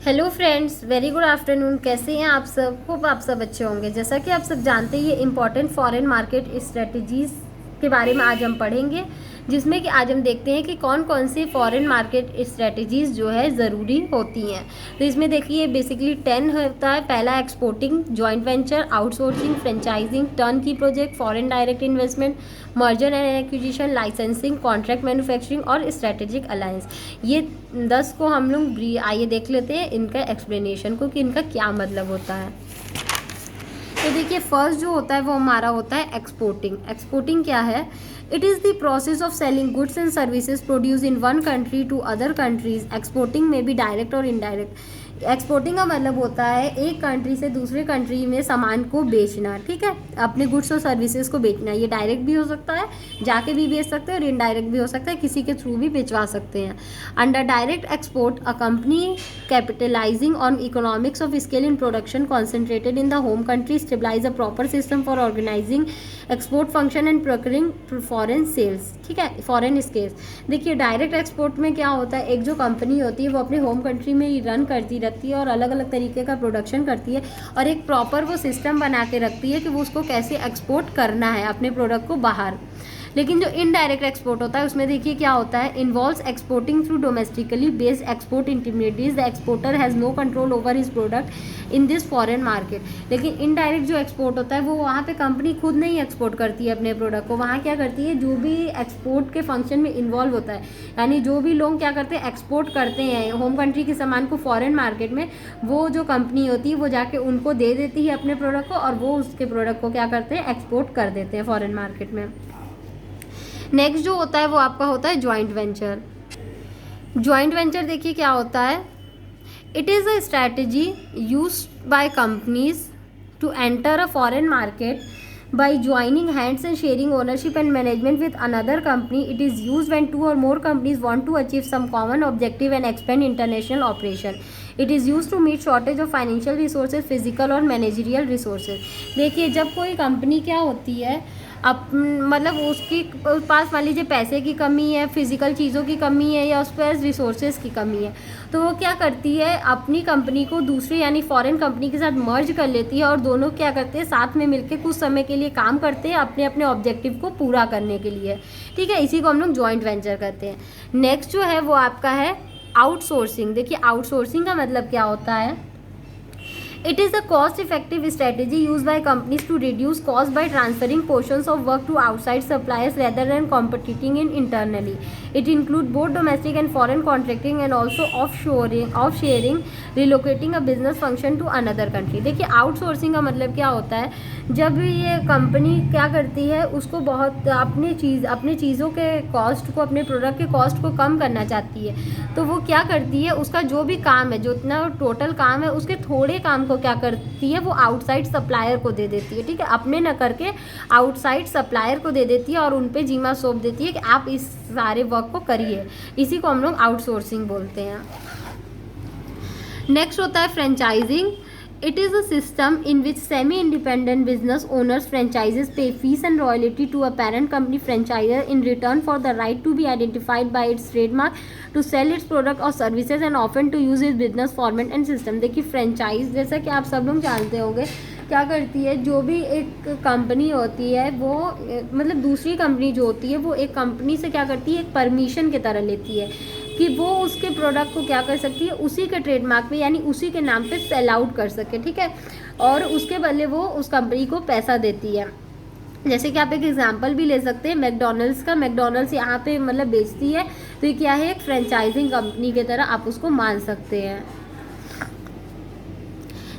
Hello friends, very good afternoon. कैसे हैं आप सब? होप आप सब अच्छे होंगे। जैसा कि आप सब जानते हैं, ये इंपॉर्टेंट फॉरेन मार्केट स्ट्रेटजीज़ के बारे में आज हम पढ़ेंगे, जिसमें कि आज हम देखते हैं कि कौन कौन सी फॉरेन मार्केट स्ट्रेटजीज़ जो है ज़रूरी होती हैं। तो इसमें देखिए बेसिकली 10 होता है। पहला exporting, joint venture, outsourcing, franchising, turnkey project, foreign direct investment, merger and acquisition, licensing, contract manufacturing और स्ट्रेटेजिक अलायंस। ये 10 को हम लोग आइए देख लेते हैं इनका एक्सप्लेनेशन को कि इनका क्या मतलब होता है। तो देखिए फर्स्ट जो होता है वो हमारा होता है एक्सपोर्टिंग। एक्सपोर्टिंग क्या है? It is the process of selling goods and services produce in one country to other countries. Exporting में भी डायरेक्ट और इनडायरेक्ट। एक्सपोर्टिंग का मतलब होता है एक कंट्री से दूसरे कंट्री में सामान को बेचना, ठीक है, अपने गुड्स और सर्विसेज को बेचना। ये डायरेक्ट भी हो सकता है, जाके भी बेच सकते हैं, और इनडायरेक्ट भी हो सकता है, किसी के थ्रू भी भिजवा सकते हैं। Under direct export, a company capitalizing on economics of scale in production concentrated in the home country stabilize a proper system for organizing export function and procuring foreign sales, ठीक है, फॉरेन स्केल्स। देखिए direct export में क्या होता है, एक जो company होती है वो अपने होम कंट्री में ही रन करती रहती है और अलग अलग तरीके का प्रोडक्शन करती है, और एक प्रॉपर वो सिस्टम बना के रखती है कि वो उसको कैसे एक्सपोर्ट करना है अपने प्रोडक्ट को बाहर। लेकिन जो इनडायरेक्ट एक्सपोर्ट होता है उसमें देखिए क्या होता है, involves exporting through domestically based export intermediates. The exporter has no control over his product in this foreign market. लेकिन इनडायरेक्ट जो एक्सपोर्ट होता है वो वहाँ पे कंपनी खुद नहीं एक्सपोर्ट करती है अपने प्रोडक्ट को। वहाँ क्या करती है, जो भी एक्सपोर्ट के फंक्शन में इन्वॉल्व होता है, यानी जो भी लोग क्या करते हैं, एक्सपोर्ट करते हैं होम कंट्री के सामान को फॉरेन मार्केट में, वो जो कंपनी होती है वो जाके उनको दे देती है अपने प्रोडक्ट को, और वो उसके प्रोडक्ट को क्या करते हैं, एक्सपोर्ट कर देते हैं फॉरेन मार्केट में। नेक्स्ट जो होता है वो आपका होता है जॉइंट वेंचर। जॉइंट वेंचर देखिए क्या होता है, it is a strategy used by companies to enter a foreign market by joining hands and sharing ownership and management with another company. It is used when two or more companies want to achieve some common objective and expand international operation. It is used to meet shortage of financial resources, physical और managerial resources. देखिए जब कोई company क्या होती है, अब मतलब उसकी पास मान लीजिए पैसे की कमी है, फिजिकल चीज़ों की कमी है, या उस पास रिसोर्सेज की कमी है, तो वो क्या करती है, अपनी कंपनी को दूसरी यानी फॉरेन कंपनी के साथ मर्ज कर लेती है, और दोनों क्या करते हैं, साथ में मिलकर कुछ समय के लिए काम करते हैं अपने अपने ऑब्जेक्टिव को पूरा करने के लिए, ठीक है। इसी को हम लोग जॉइंट वेंचर करते हैं। नेक्स्ट जो है वो आपका है आउटसोर्सिंग। देखिए आउटसोर्सिंग का मतलब क्या होता है, it is a cost-effective strategy used by companies to reduce cost by transferring portions of work to outside suppliers rather than competing in internally. It includes both domestic and foreign contracting and also offshoring, relocating a business function to another country. देखिए outsourcing का मतलब क्या होता है, जब ये company क्या करती है, उसको बहुत अपनी चीज़ों के कॉस्ट को, अपने प्रोडक्ट के कॉस्ट को कम करना चाहती है, तो वो क्या करती है, उसका जो भी काम है, जो इतना टोटल काम है, उसके थोड़े काम को क्या करती है, वो आउटसाइड सप्लायर को दे देती है, ठीक है, अपने न करके आउटसाइड सप्लायर को दे देती है और उन पे जिम्मा सौंप देती है कि आप इस सारे वर्क को करिए। इसी को हम लोग आउटसोर्सिंग बोलते हैं। नेक्स्ट होता है franchising. It is a system in which semi-independent business owners franchises pay fees and royalty to a parent company franchisor in return for the right to be identified by its trademark, to sell its product or services and often to use its business format and system। देखिए franchise जैसा कि आप सब लोग जानते होंगे क्या करती है, जो भी एक कंपनी होती है वो मतलब दूसरी कंपनी जो होती है वो एक कंपनी से क्या करती है, एक परमिशन की तरह लेती है कि वो उसके प्रोडक्ट को क्या कर सकती है, उसी के ट्रेडमार्क पे यानी उसी के नाम पे सेल आउट कर सके, ठीक है, और उसके बदले वो उस कंपनी को पैसा देती है। जैसे कि आप एक एग्जांपल भी ले सकते हैं मैकडॉनल्ड्स का। मैकडॉनल्ड्स यहाँ पे मतलब बेचती है, तो ये क्या है, एक फ्रेंचाइजिंग कंपनी की तरह आप उसको मान सकते हैं।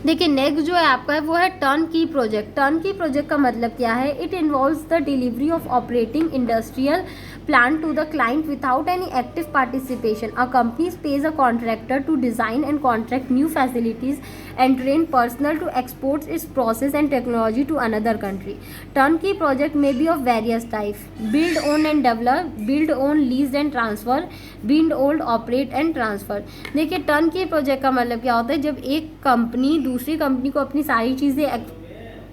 देखिए नेक्स्ट जो है आपका है वो है टर्न की प्रोजेक्ट। टर्न की प्रोजेक्ट का मतलब क्या है, it involves the delivery of operating industrial plant to the client without any active participation. A company pays a contractor to design and contract new facilities and train personnel to export its process and technology to another country. Turnkey project may be of various types: build, own and develop, build, own, lease and transfer, build, own, operate and transfer। देखिए turnkey project का मतलब क्या होता है, जब एक company दूसरी company को अपनी सारी चीज़ें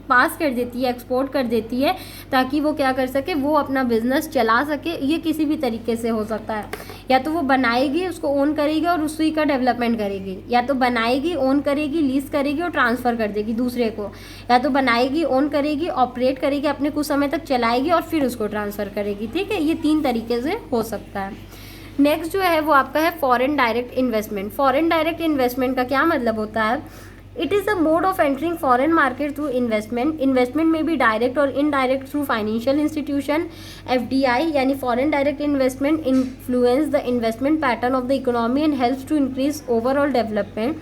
पास कर देती है, एक्सपोर्ट कर देती है, ताकि वो क्या कर सके, वो अपना बिजनेस चला सके। ये किसी भी तरीके से हो सकता है, या तो वो बनाएगी, उसको ओन करेगी और उसी का डेवलपमेंट करेगी, या तो बनाएगी, ओन करेगी, लीज करेगी और ट्रांसफ़र कर देगी दूसरे को, या तो बनाएगी, ओन करेगी, ऑपरेट करेगी, अपने कुछ समय तक चलाएगी और फिर उसको ट्रांसफ़र करेगी। ठीक है, ये 3 तरीके से हो सकता है। नेक्स्ट जो है वो आपका है foreign direct investment. Foreign direct investment का क्या मतलब होता है? It is a mode of entering foreign market through investment. Investment में भी डायरेक्ट और indirect through financial institution. FDI यानी foreign direct investment influence the investment pattern of the economy and helps to increase overall development.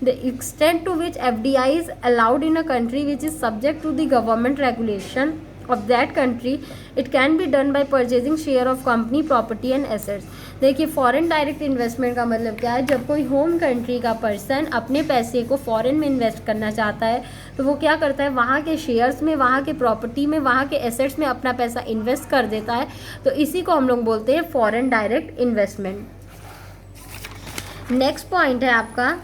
The extent to which FDI is allowed in a country which is subject to the government regulation of that country, it can be done by purchasing share of company property and assets. देखिए, foreign direct investment का मतलब क्या है? जब कोई home country का person अपने पैसे को फॉरेन में इन्वेस्ट करना चाहता है तो वो क्या करता है, वहाँ के शेयर्स में, वहाँ के प्रॉपर्टी में, वहाँ के एसेट्स में अपना पैसा इन्वेस्ट कर देता है। तो इसी को हम लोग बोलते हैं foreign direct investment. Next point है आपका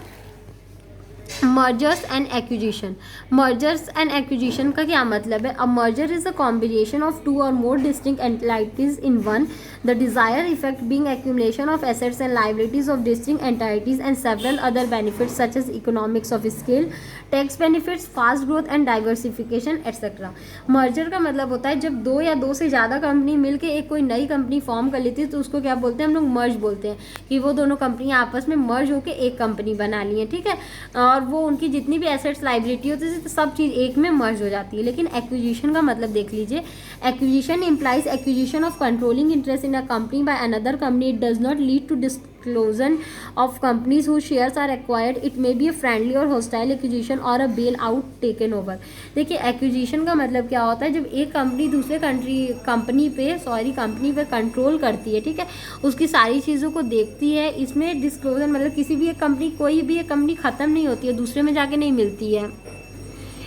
mergers and acquisition. Mergers and acquisition का क्या मतलब है? A merger is a combination of 2 or more distinct entities in one, the desire effect being accumulation of assets and liabilities of distinct entities and several other benefits such as economics of scale, tax benefits, fast growth and diversification etcetera. Merger का मतलब होता है जब 2 या 2 से ज़्यादा company मिलकर एक कोई नई कंपनी फॉर्म कर लेती है तो उसको क्या बोलते हैं हम लोग? मर्ज बोलते हैं, कि वो दोनों कंपनियां आपस में मर्ज होकर एक कंपनी बना ली है। ठीक है, और वो उनकी जितनी भी एसेट्स लाइबिलिटी होती है तो सब चीज़ एक में मर्ज हो जाती है। लेकिन एक्विजिशन का मतलब देख लीजिए, acquisition implies acquisition of controlling interest in a company by another company. It does not lead to disclosure of companies whose shares are acquired. It may be a friendly or hostile acquisition or a bail out taken over. देखिए, acquisition का मतलब क्या होता है? जब एक company दूसरे company पे कंट्रोल करती है, ठीक है, उसकी सारी चीज़ों को देखती है। इसमें डिस्क्लोजर मतलब किसी भी एक कंपनी, कोई भी एक कंपनी ख़त्म नहीं होती है, दूसरे में जाके नहीं मिलती है।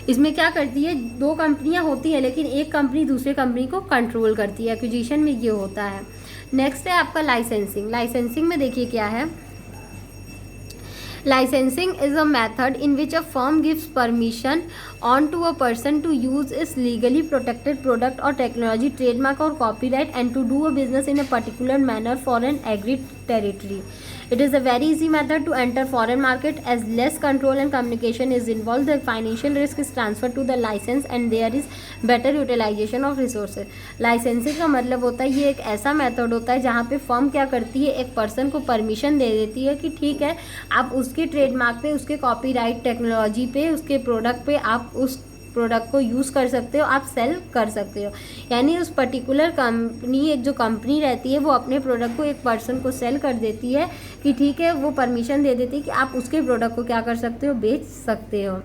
इसमें क्या करती है, 2 कंपनियां होती हैं लेकिन एक कंपनी दूसरे कंपनी को कंट्रोल करती है। एक्विजिशन में ये होता है। नेक्स्ट है आपका लाइसेंसिंग। लाइसेंसिंग में देखिए क्या है, licensing is a method in which a firm gives permission on to a person to use its legally protected product or technology, trademark or copyright, and to do a business in a particular manner for an agreed territory. It is a very easy method to enter foreign market as less control and communication is involved. The financial risk is transferred to the license and there is better utilization of resources. Licensing का मतलब होता है ये एक ऐसा method होता है जहाँ पे फर्म क्या करती है, एक पर्सन को परमिशन दे देती है कि ठीक है, आप उसके ट्रेडमार्क पे, उसके कॉपीराइट टेक्नोलॉजी पे, उसके प्रोडक्ट पे आप उस प्रोडक्ट को यूज़ कर सकते हो, आप सेल कर सकते हो। यानी उस पर्टिकुलर कंपनी, एक जो कंपनी रहती है वो अपने प्रोडक्ट को एक पर्सन को सेल कर देती है कि ठीक है, वो परमिशन दे देती है कि आप उसके प्रोडक्ट को क्या कर सकते हो, बेच सकते हो।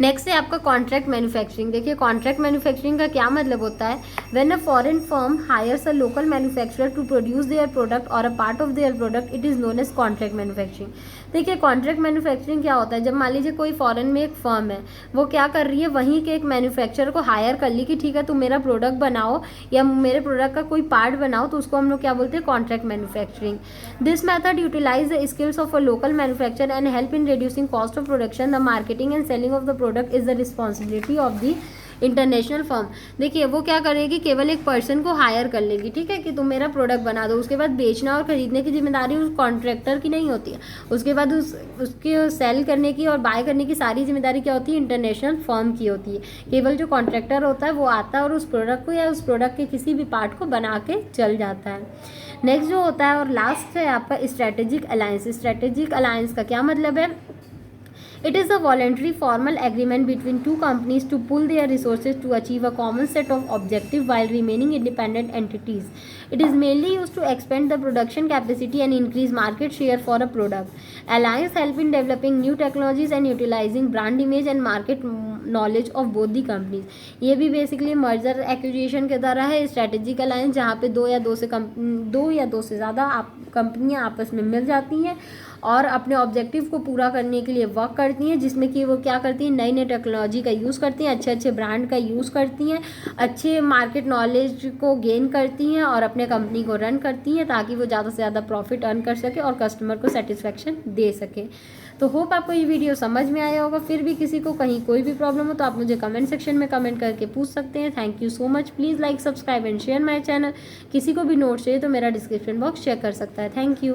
नेक्स्ट है आपका कॉन्ट्रैक्ट मैन्युफैक्चरिंग। देखिए, कॉन्ट्रैक्ट मैन्युफैक्चरिंग का क्या मतलब होता है? When a foreign firm hires a local manufacturer to produce their product or a part of their product, it is known as contract manufacturing. देखिए, कॉन्ट्रैक्ट मैन्युफैक्चरिंग क्या होता है? जब मान लीजिए कोई फॉरेन में एक फर्म है, वो क्या कर रही है, वहीं के एक मैन्युफैक्चरर को हायर कर ली कि ठीक है, तुम मेरा प्रोडक्ट बनाओ या मेरे प्रोडक्ट का कोई पार्ट बनाओ, तो उसको हम लोग क्या बोलते हैं? Contract manufacturing. This method utilise the skills of a local manufacturer and help in reducing cost of production. The marketing and selling of the product is the responsibility of the international firm. देखिए, वो क्या करेगी, केवल एक person को higher कर लेगी, ठीक है, कि तुम मेरा प्रोडक्ट बना दो। उसके बाद बेचना और खरीदने की जिम्मेदारी उस कॉन्ट्रैक्टर की नहीं होती है। उसके बाद उसके सेल करने की और बाय करने की सारी जिम्मेदारी क्या होती है? इंटरनेशनल फर्म की होती है। केवल जो कॉन्ट्रैक्टर होता है वो आता है और उस प्रोडक्ट को या उस प्रोडक्ट के किसी भी पार्ट को बना के चल जाता है। नेक्स्ट जो होता है और लास्ट है आपका स्ट्रेटेजिक अलायंस। स्ट्रेटेजिक अलायंस का क्या मतलब है? It is a voluntary formal agreement between two companies to pool their resources to achieve a common set of objectives while remaining independent entities. It is mainly used to expand the production capacity and increase market share for a product. Alliance help in developing new technologies and utilizing brand image and market knowledge of both the companies. ये भी basically merger acquisition के द्वारा है। Strategic alliance जहाँ पे दो या दो से ज़्यादा कंपनियाँ आपस में मिल जाती हैं और अपने ऑब्जेक्टिव को पूरा करने के लिए वर्क कर करती हैं, जिसमें कि वो क्या करती हैं, नई नई टेक्नोलॉजी का यूज़ करती हैं, अच्छे अच्छे ब्रांड का यूज़ करती हैं, अच्छे मार्केट नॉलेज को गेन करती हैं और अपने कंपनी को रन करती हैं, ताकि वो ज़्यादा से ज़्यादा प्रॉफिट अर्न कर सके और कस्टमर को सेटिस्फेक्शन दे सके। तो होप आपको ये वीडियो समझ में आया होगा। फिर भी किसी को कहीं कोई भी प्रॉब्लम हो तो आप मुझे कमेंट सेक्शन में कमेंट करके पूछ सकते हैं। Thank you so much. Please like, subscribe and share my channel. किसी को भी नोट्स चाहिए तो मेरा डिस्क्रिप्शन बॉक्स चेक कर सकता है। Thank you.